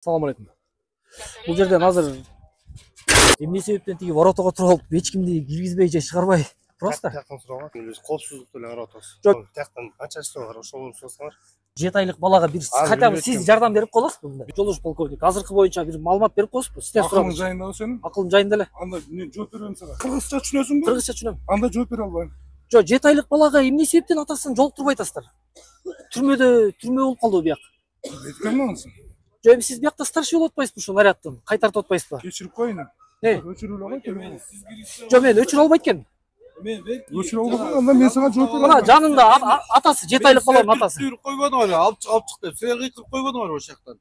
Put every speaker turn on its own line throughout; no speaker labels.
Салам алейкум. Бул жерден азыр эмне себептен тиги воротого туруп алып эч кимди киргизбей же чыгарбай турасыздар?
Тияктан сурауга биз коопсуздукту эле карап атабыз.
Жок.
Тияктан канча суроо бар, ошол сурасаңар.
7 айлык балага бир хотя бы сиз жардам берип коесузбу мында? Жолуш полковник, азыркы боюнча бир маалымат берип коесузбу? Сизден сурап.
Акылың жайында сенин?
Акылым жайында эле.
Анда мен жооп берем сага. Кыргызча түшүнөсүңбү?
Кыргызча түшүнөм.
Анда жооп бере албайм.
Жок, 7 айлык балага эмне себептен атасын жолуктурбай атасыздар? Түрмө болуп калды биyak.
Айтканмы ансын?
Жок, сиз биякта старший болуп атпайсызбы ушул нарядтан? Кайтартып атпайсызбы?
Кечирип коеюн. Өчүрүп эле кой.
Жок, мен өчүрө албайт экенмин.
Өчүрүп албасаң анда мен сага жооп берем.
Мына жанында атасы 7 айлык баланын атасы.
Түр койбодуңар, алып чык деп. Сен кыйкырып койбодуңар ошол жактан.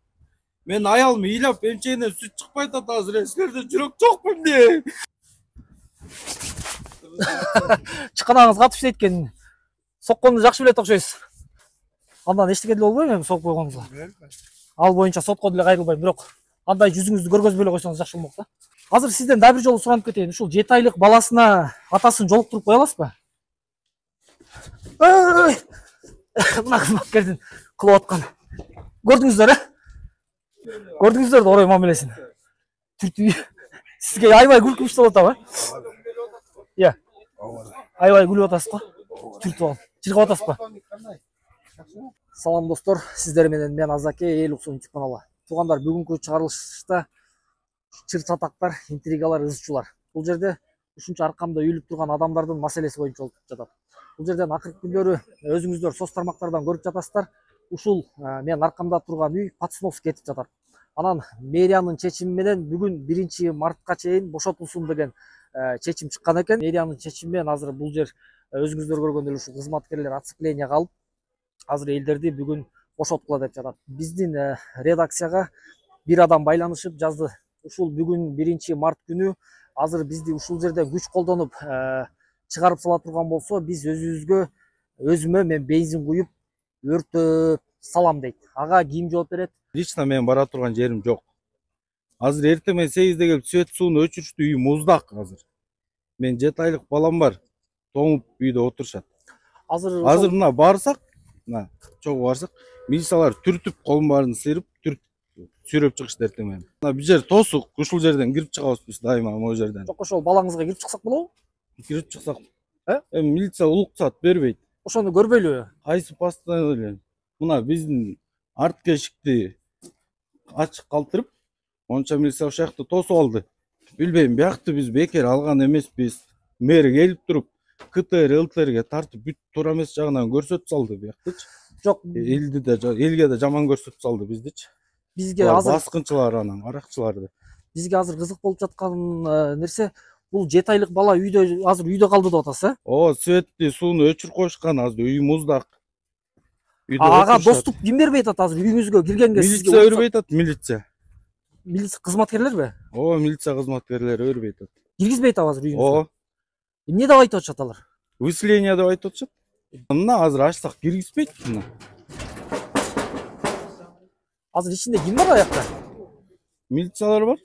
Мен аялым ыйлап эмчегинен сүт чыкпайт атат азыр. Силерде жүрөк жокпу эмне?
Чыканаңыз катып иштейт экен. Сокконду жакшы билет окшойсуз. Андан эчтеке деле болбойбу эми сокуп койгонуңузга? Ал боюнча сотко деле кайрылбайм, бирок андай жүзүңүздү көргөзбөй эле койсоңуз жакшы болмок да. Азыр сизден дагы бир жолу суранып кетейин. Ушул 7 айлык баласына атасын жолуктуруп кое аласызбы? Мына кызматкердин кылып аткан. Көрдүңүздөр, Көрдүңүздөр да орой мамилесин. Түртү сизге аябай күлкүнүч болуп атабы? Иә. Аябай күлүп атасыз го? Түртүп алып. Чыркап атасызбы? Салам достор, сиздер менен мен Азаке, эл уксун YouTube каналы. Туугандар, бүгүнкү чыгарылышта чыр чатактар, интригалар, ызчуулар. Бул жерде ушунча аркамда үйлүп турган адамдардын маселеси боюнча болуп жатат. Бул жерден акыркы күндөрү өзүңүздөр соц тармактардан көрүп жатасыздар. Ушул мен аркамда турган үй Пацановский кетип жатат. Анан мэриянын чечими менен бүгүн 1 мартка чейин бошотулсун деген чечим чыккан экен. Мэриянын чечими менен азыр бул жер өзүңүздөр көргөндөй ушул кызматкерлер отцепление калып, азыр элдерди бүгүн бошоткула деп жатат. Биздин редакцияга бир адам байланышып жазды. Ушул бүгүн 1 март күнү азыр бизди ушул жерде күч колдонуп чыгарып сала турган болсо, биз өзүмө мен бензин куюп өртөп салам дейт. Ага ким жооп берет?
Лично мен бара турган жерим жок. Азыр эртең менен 8-де келип свет сууну өчүрүштү, үй муздак азыр. Мен 7 айлык балам бар. Тоңуп үйдө отурушат. Азыр мына барсак, мына чогуу барсак, милициялар түртүп колун баарын сыйрып, сүйрөп чыгышты эртең менен. Мына бул жер тосук, ушул жерден кирип чыгабыз биз дайыма могу жерден.
Жок, ошол балаңызга кирип чыксак болобу?
Кирип чыксак, эми милиция улуксат бербейт.
Ошону көрбөйлүбү?
Кайсы постоянно эле. Мына биздин арткы эшикти ачык калтырып, онча милиция ошол жакты тосуп алды. Билбейм, биякты биз бекер алган эмеспиз. Мэр келип туруп, КТР, ЛТРге тартып бүт туура эмес жагынан көрсөтүп салды бияктычы.
Жок,
элге да жаман көрсөтүп салды биздичи.
Бизге азыр
баскынчылар, анан аракчыларды.
Бизге азыр кызык болуп жаткан нерсе, бул 7 айлык бала азыр үйдө калды деп атасыз,
Светти, сууну өчүрүп коюшкан, азыр үй муздак.
Ага доступ ким бербей атат азыр үйүңүзгө киргенге?
Милиция өрбөй атат, милиция.
Милиция кызматкерлерби?
Милиция кызматкерлери өрбөй атат.
Киргизбей атабы азыр үйүңүзгө? Эмне деп айтып атышат алар?
Выселение деп айтып атышат. Мына азыр ачсак киргизбейт мына.
Азыр ичинде ким бар аякта?
Милициялар бар.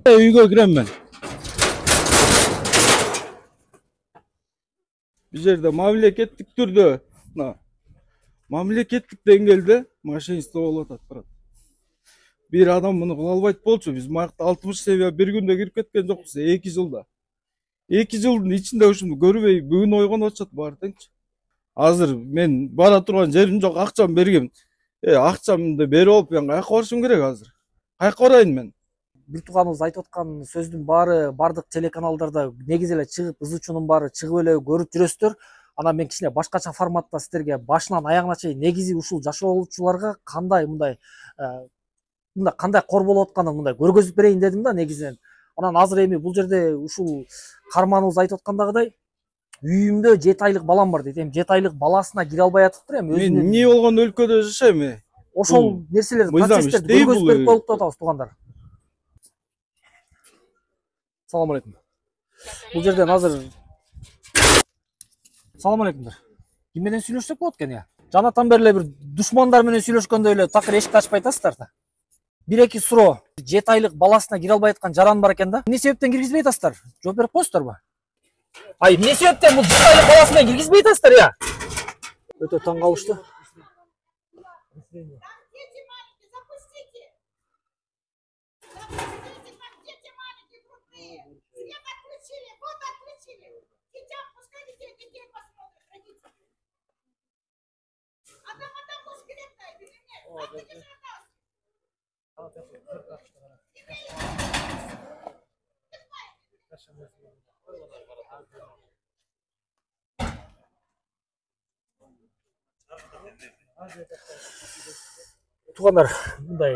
Үйгө кирем мен. Бул жерде мамлекеттик түрдө, мамлекеттик деңгээлде мошенничество болуп атат. Бир адам муну кыла албайт болчу. Биз маякта 60 семья бир күндө кирип кеткен жокпуз, 2 жылда. 2 жылдын ичинде ушуну көрбөй бүгүн ойгонуп атышат баары теңчи. Азыр мен бара турган жерим жок, акчам бергем. Акчамды берип алып, мен каяка барышым керек азыр? Каяка барайын мен?
Бир тууганыбыз айтып аткан сөздүн баары бардык телеканалдарда негизи эле чыгып, ызычуунун баары чыгып эле көрүп жүрөсүздөр. Анан мен кичине башкача форматта сиздерге башынан аягына чейин негизи ушул жашоочуларга кандай кандай кор болуп атканын мындай көргөзүп берейин дедим да негизинен. Анан азыр эми бул жерде ушул карманыбыз айтып аткандагыдай үйүмдө 7 айлык балам бар дейт. Эми 7 айлык баласына кире албай атыптыр эми өзүнүн.
Мен эмне болгон өлкөдө жашайм?
Ошол нерселерди процесстерди көргөзүп берип коелук деп атабыз туугандар. Салам алейкум. Бул жерден азыр Салам алейкумдар. Ким менен сүйлөшсөк болот экен я? Жанатан бери эле бир душмандар менен сүйлөшкөндөй эле такыр эшикти ачпай атасыздар да. 1-2 суроо. 7 айлык баласына кире албай аткан жаран бар экен да. Эмне себептен киргизбей атасыздар? Жооп берип коесуздарбы? Ай, эмне себептен бул Жетайлык баласына киргизбей атасыздар я? Өтө таң калыштуу. Туугандар, мындай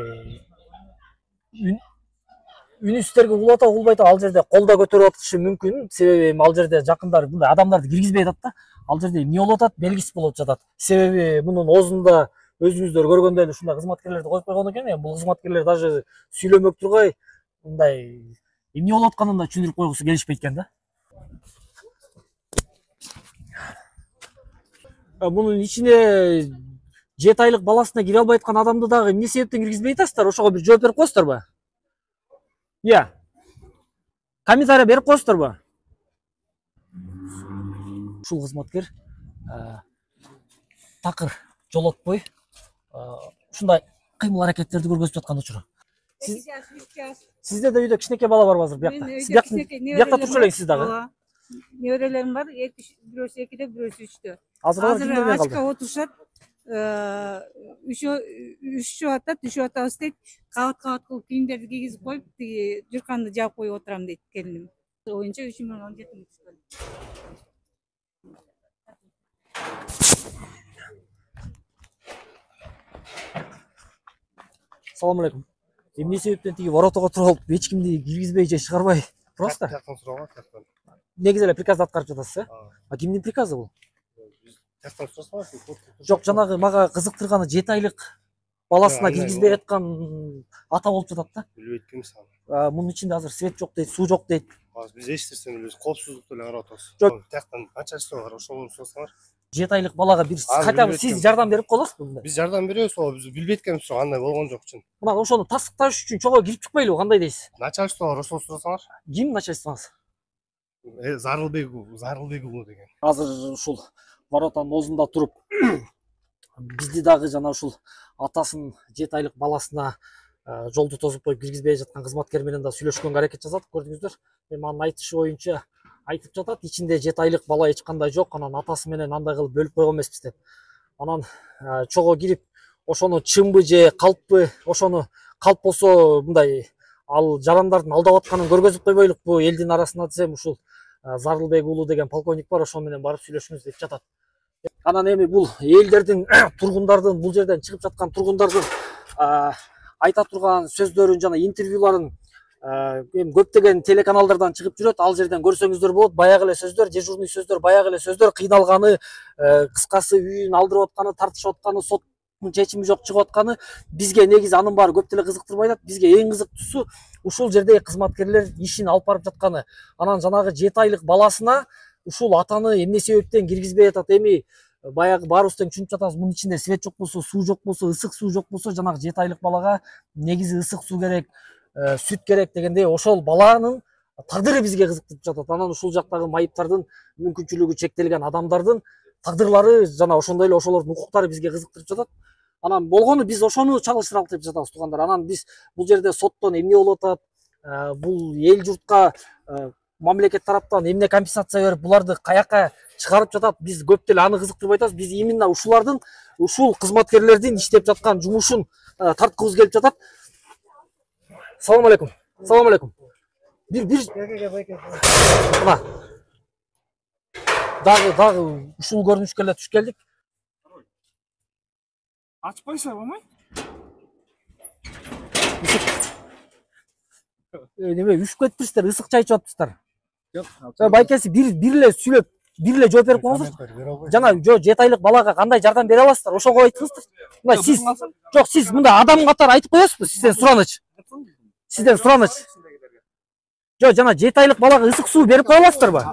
үнүстөргө улата улбайт, ал жерде колдо көтөрүп атышы мүмкүн. Себеби ал жерде жакындар мындай адамдарды киргизбей атат да. Ал жерде эмне болуп атат, белгисиз болуп жатат. Себеби мунун оозунда өзүңүздөр көргөндөй эле ушундай кызматкерлерди коюп койгон экен. Бул кызматкерлер даже сүйлөмөк тургай мындай эмне болуп атканын да түшүндүрүп койгусу келишпейт экен да. Мунун ичине Жетайлык баласына кире албай аткан адамды дагы эмне себептен киргизбей атасыздар? Ошого бир жооп берип коесуздарбы? Иә. Комментарий берип коесуздарбы? Ушул кызматкер такыр жолотпой ушундай кыймыл аракеттерди көргөзүп жаткан учуру. Сизде да үйдө кичинекей бала барбы азыр биякта? Биякта турчу элеңиз сиз дагы?
Неберелерим бар, бирөөсү 2-де, бирөөсү 3-тө.
Азыр
ачка отурушат. 3 атат, 3 атабыз дейт. Кабат кылып кийимдерди кийгизип коюп, тиги журканды жаап коюп отурам дейт келиним. Оюнча 3017 миң түшкөн.
Салам алейкум. Эмне себептен тиги воротого туруп алып, эч кимди киргизбей же чыгарбай турасыздар?
Тияктан сураган, тияктан.
Негизи эле приказды аткарып жатасыз, а кимдин приказы бул?
Тияктан сурасаңар,
Жок, жанагы мага кызыктырганы Жетайлык баласына киргизбей аткан ата болуп жатат да.
билбейт кимис аны.
Мунун ичинде азыр свет жок дейт, суу жок дейт.
Азыр биз эч нерсени билбейбиз, коопсуздукту эле карап атабыз.
Жок.
Тияктан канча часоо бар, ошолорду сурасаңар.
Жетайлык балага бир хотя бы сиз жардам берип коесузбу мындай?
Биз жардам беребиз, биз билбейт экенбиз, андай болгон жок чын.
Мына ошону тастыкташ үчүн чого кирип чыкпайлыбы, кандай дейсиз?
Начальство бар, ошол сурасаңар.
Ким начальствоңуз?
Зарылбек уулу деген.
Азыр ушул воротанын оозунда туруп бизди дагы жана ушул атасын Жетайлык баласына жолду тосуп коюп киргизбей жаткан кызматкер менен да сүйлөшкөнгө аракет жасадык, көрдүңүздөр. Эми анын айтышы боюнча айтып жатат, ичинде Жетайлык бала эч кандай жок, анан атасы менен андай кылып бөлүп койгон эмеспиз деп. Анан чого кирип ошону чынбы же калппы, ошону калп болсо мындай ал жарандардын алдап атканын көргөзүп койбойлукпу элдин арасына десем, ушул Зарылбек уулу деген полковник бар, ошол менен барып сүйлөшүңүз деп жатат. Анан эми бул элдердин, тургундардын, бул жерден чыгып жаткан тургундардын айта турган сөздөрүн жана интервьюларын эми көптөгөн телеканалдардан чыгып жүрөт. Ал жерден көрсөңүздөр болот. Баягы эле сөздөр, дежурный сөздөр, баягы эле сөздөр, кыйналганы, кыскасы үйүн алдырып атканы, тартышып атканы, соттун чечими жок чыгып атканы бизге негизи анын баары көп деле кызыктырбай атат. Бизге эң кызыктуусу ушул жердеги кызматкерлер ишин алып барып жатканы. Анан жанагы Жетайлык баласына ушул атаны эмне себептен киргизбей атат? Эми баягы баарыбыз тең түшүнүп жатабыз, мунун ичинде свет жок болсо, суу жок болсо, ысык суу жок болсо, жанагы Жетайлык балага негизи ысык суу керек, сүт керек дегендей, ошол баланын тагдыры бизге кызыктырып жатат. Анан ушул жактагы майыптардын, мүмкүнчүлүгү чектелген адамдардын тагдырлары жана ошондой эле ошолордун укуктары бизге кызыктырып жатат. Анан болгону биз ошону чагылыштыралык деп жатабыз, туугандар. Анан биз бул жерде соттон эмне болуп атат, бул эл журтка мамлекет тараптан эмне компенсация берип буларды каяка чыгарып жатат, биз көп деле аны кызыктырбай атабыз. Биз именно ушулардын, ушул кызматкерлердин иштеп жаткан жумушун тарткыбыз келип жатат. Салам алейкум. Салам алейкум. Бир мына дагы ушул көрүнүшкө эле түшүп келдик.
Ачпайсың болмай?
Неме үшүп кетиптирсиздер, ысык чай ичип атыптырсыздар. Жок. Байкеси бир эле сүйлөп, бир эле жооп берип коюңуздар. Жана Жетайлык балага кандай жардам бере аласыздар? Ошого айткыңыздар. Мына сиз, жок, сиз мында адам катары айтып коесузбу? Сизден сураныч. Сизден сураныч. Жок, жана Жетайлык балага ысык суу берип кое аласыздарбы?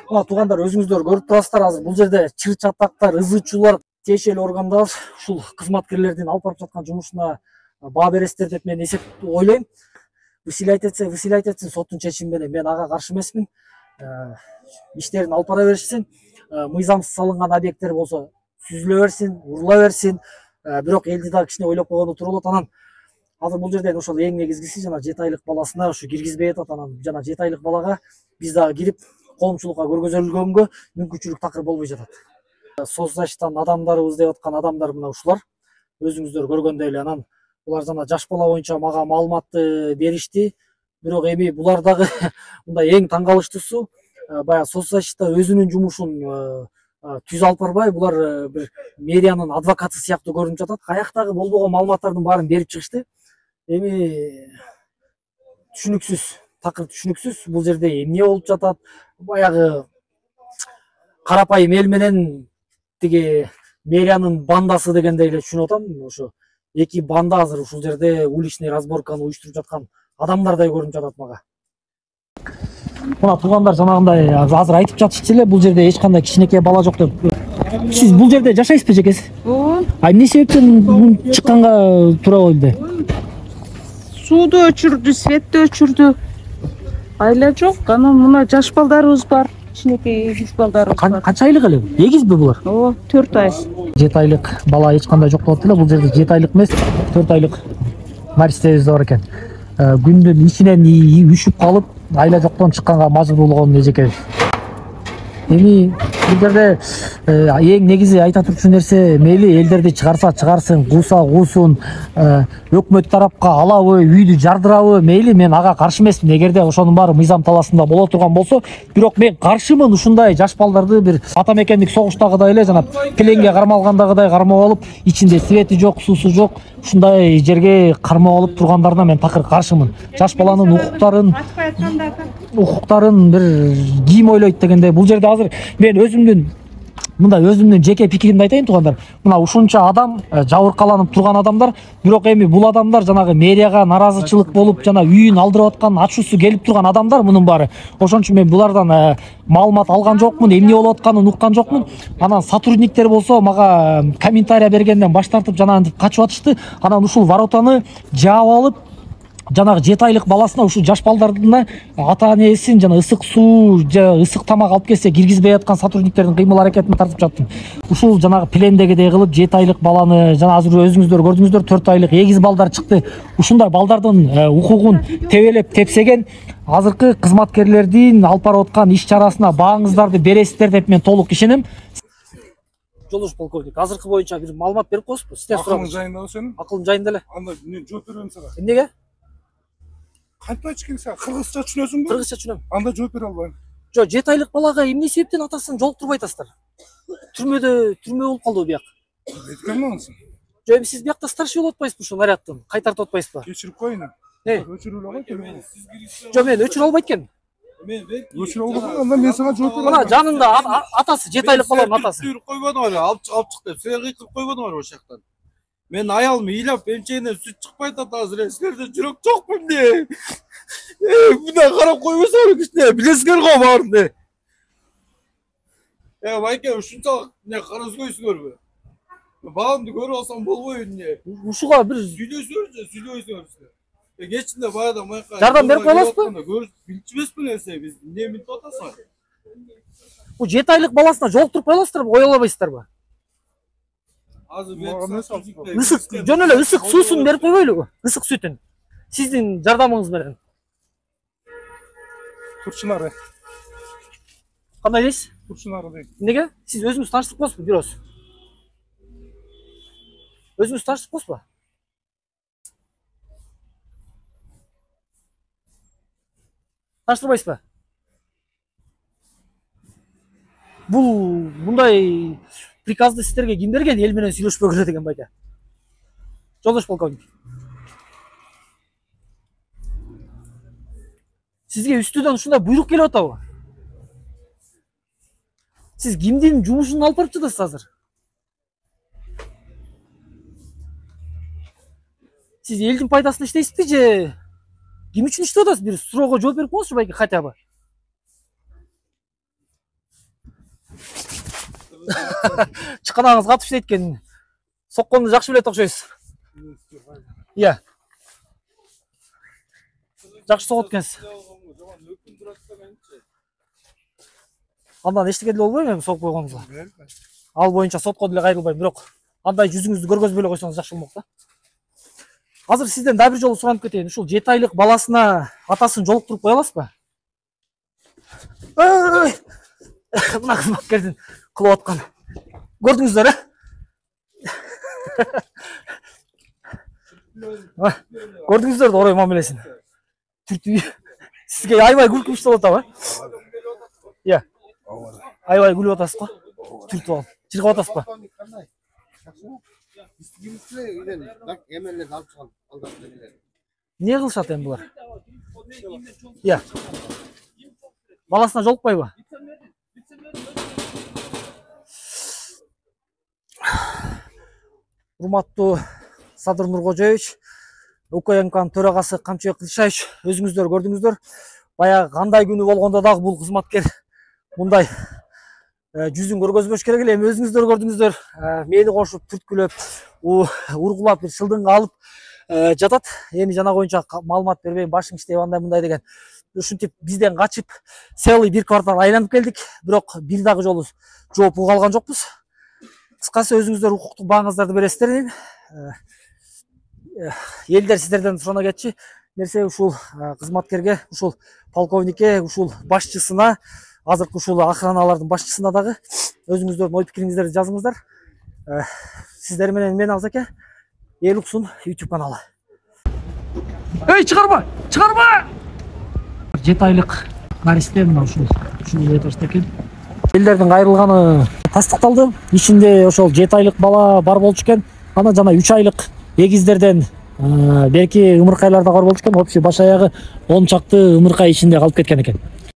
Мына туугандар, өзүңүздөр көрүп турасыздар, азыр бул жерде чыр чатактар, ызычуулар, тиешелүү органдар ушул кызматкерлердин алып барып жаткан жумушуна баа бересиздер деп мен ойлойм. выселять этсин соттун чечими менен. Мен ага каршы эмесмин. Иштерин алып бара беришсин. Мыйзамсыз салынган объекттер болсо сүзүлө берсин, урула берсин. Бирок элди дагы кичине ойлоп койгону туура болот. Анан азыр бул жерден ошол эң негизгиси жана 7 айлык баласына ушу киргизбей атат. Анан жана 7 айлык балага биз дагы кирип коомчулукка көргөзүлгөнгө мүмкүнчүлүк такыр болбой жатат. Соцзащитадан адамдарыбыз деп аткан адамдар мына ушулар. Өзүңүздөр көргөндөй эле. Анан булар жана жаш бала боюнча мага маалыматты беришти. Бирок эми булар дагы мындай эң таң калыштуусу баягы соцзащита өзүнүн жумушун түз алып барбай, булар бир мэриянын адвокаты сыяктуу көрүнүп жатат. Каяктагы болбогон маалыматтардын баарын берип чыгышты. Эми түшүнүксүз, такыр түшүнүксүз. Бул жерде эмне болуп жатат? Баягы карапайым эл менен тиги мэриянын бандасы дегендей эле түшүнүп атам. Ошо эки банда азыр ушул жерде уличный разборканы уюштуруп жаткан адамдардай көрүнүп жатат мага. Мына туугандар жанагындай азыр айтып жатышчу эле, бул жерде эч кандай кичинекей бала жок деп. Сиз бул жерде жашайсызбы жекеси?
Ооба.
Эмне себептен чыкканга туура болду?
Сууду өчүрдү, светти өчүрдү. Айла жок. Анан мына жаш балдарыбыз бар. Кичинекей эгиз балдарыбыз бар.
Канча айлык эле? Эгизби булар?
Ооба, 4 ай.
7 айлык бала эч кандай жок болот эле. Бул жерде 7 айлык эмес, 4 айлык наристебиз бар экен. Күндүн ичинен үшүп калып, айла жоктон чыкканга мажбур болгон эжекебиз. Эми бул жерде эң негизи айта турчу нерсе, мейли элдерди чыгарса чыгарсын, кууса куусун, өкмөт тарапка алабы, үйдү жардырабы, мейли, мен ага каршы эмесмин. Эгерде ошонун баары мыйзам талаасында боло турган болсо, бирок мен каршымын ушундай жаш балдарды бир ата мекендик согуштагыдай эле жана пленге кармалгандагыдай кармап алып, ичинде свети жок, суусу жок, ушундай жерге кармап алып тургандарына мен такыр каршымын. Жаш баланын укуктарын бир ким ойлойт дегендей. Бул жерде азыр мен өзүмдүн жеке пикиримди айтайын туугандар. Мына ушунча адам жабыркаланып турган адамдар, бирок эми бул адамдар жанагы мэрияга наразычылык болуп, жана үйүн алдырып аткан, ачуусу келип турган адамдар мунун баары. Ошон үчүн мен булардан маалымат алган жокмун, эмне болуп атканын уккан жокмун. Анан сотрудниктер болсо мага комментарий бергенден баш тартып жанагынтип качып атышты. Анан ушул воротаны жаап алып, жанагы 7 айлык баласына ушу жаш балдардын ата-энесин жана ысык суу, ысык тамак алып келсе киргизбей аткан сотрудниктердин кыймыл аракетин тартып жаттым. Ушул жанагы плендегидей кылып 7 айлык баланы, жана азыр өзүңүздөр көрдүңүздөр, 4 айлык эгиз балдар чыкты. Ушундай балдардын укугун тебелеп тепсеген азыркы кызматкерлердин алып барып аткан иш чарасына бааңыздарды бересиздер деп мен толук ишенем. Жолуш полковник, азыркы боюнча бир маалымат берип коесузбу? Сиздер
Акылың жайында сенин?
Акылым жайында эле.
Анда мен жооп берем сага.
Эмнеге?
Кантип айтыш керек сага? Кыргызча түшүнөсүңбү?
Кыргызча түшүнөм.
Анда жооп бере албайм.
Жок, 7 айлык балага эмне себептен атасын жолуктурбай атасыздар? Түрмө болуп калдыбы бияк?
Айткан ансын.
Жок, эми сиз биякта старший болуп атпайсызбы ушул нарядтын? Кайтартып атпайсызбы?
Кечирип коеюн. Өчүрүп эле кой.
Жок, мен өчүрө албайт экенмин.
Өчүрүп албасаң анда мен сага жооп берем.
Мына жанында атасы 7 айлык баланын атасы.
Бuyruq койбодуңар, алып чык деп, силер кыйкырып койбодуңар ошол жактан. Мен аялым ыйлап эмчегинен сүт чыкпай атат азыр. Силерде жүрөк жокпу эмне? Мына карап койбосоңор кичине, билесиңер го баарын. Байке, ушунчалык эмне карасызгойсуңарбы? Баламды көрүп алсам болбойбу эмне?
Ушуга бир
сүйлөйсүңөр. Кечинде баягы майка.
Жардам берип коеласызбы?
Көрүп билчүбеспи эсе биз? Эмне минтип атасыңар?
бул 7 айлык баласына жолуктуруп коеласыздарбы, кое албайсыздарбы? Ысык, жөн эле ысык суусун берип койбойлубу? Ысык сүтүн. Сиздин жардамыңыз менен.
Турчунары.
Кандай дейсиз?
Турчунары дейт.
Эмнеге? Сиз өзүңүз таштык болсузбу, бирөөсү? Өзүңүз таштык болсузбу? Таштырбайсызбы? Бул мындай приказды сиздерге ким берген? Эл менен сүйлөшпөгүлө деген байке. Жолдош полковник. Сизге үстүдөн ушундай буйрук келип атабы? Сиз кимдин жумушун алып барып жатасыз азыр? Сиз элдин пайдасына иштейсизби же ким үчүн иштеп атасыз? Бир суроого жооп берип коңузчу байке, хотя бы. Чыканаңыз катып иштейт экен. Сокконду жакшы билет окшойсуз. Iya. жакшы согот экенсиз. Андан эчтеке деле болбойбу эми согуп койгонуңузга? Ал боюнча сотко деле кайрылбайм, бирок андай жүзүңүздү көргөзбөй эле койсоңуз жакшы болмок да. Азыр сизден дагы бир жолу суранып кетейин. Ушул 7 айлык баласына атасын жолуктуруп кое аласызбы? Мына кызматкердин кылып аткан. Көрдүңүздөр, Көрдүңүздөр да орой мамилесин. Түртүү сизге аябай күлкү болуп атабы? Иә. Аябай күлүп атасыз го? Түртүп алып. Чыркап атасызбы? Не кылышат эми булар? Иә. Баласына жолукпайбы? Урматтуу Садыр Нуркожоевич, УКМКнын төрагасы Камчыбек Кылышаевич, өзүңүздөр көрдүңүздөр. Баягы кандай күнү болгондо дагы бул кызматкер мындай жүзүн көргөзбөш керек эле. Эми өзүңүздөр көрдүңүздөр, мени кошуп түрткүлөп, ургулап бир шылдыңга алып жатат. Эми жана боюнча маалымат бербейм, башың иштеп андай мындай деген. Ушинтип бизден качып целый бир квартал айланып келдик, бирок бир дагы жолу жооп уга алган жокпуз. Кыскасы өзүңүздөр укуктук бааңыздарды бересиздер дейм. Элдер сиздерден сурана кетчи. Нерсе ушул кызматкерге, ушул полковникке, ушул башчысына, азыркы ушул охраналардын башчысына дагы өзүңүздөрдүн ой пикириңиздерди жазыңыздар. Сиздер менен мен Азаке, Элуксун YouTube каналы. Эй, чыгарма! Чыгарма! 7 айлык наристе мына ушул этажда экен. Элдердин кайрылганы тастыкталды. Ичинде ошол 7 айлык бала бар болчу экен. Ана жана 3 айлык эгиздерден берки ымыркайлар да бар болчу экен. Общий баш аягы 10 чакты ымыркай ичинде калып кеткен экен.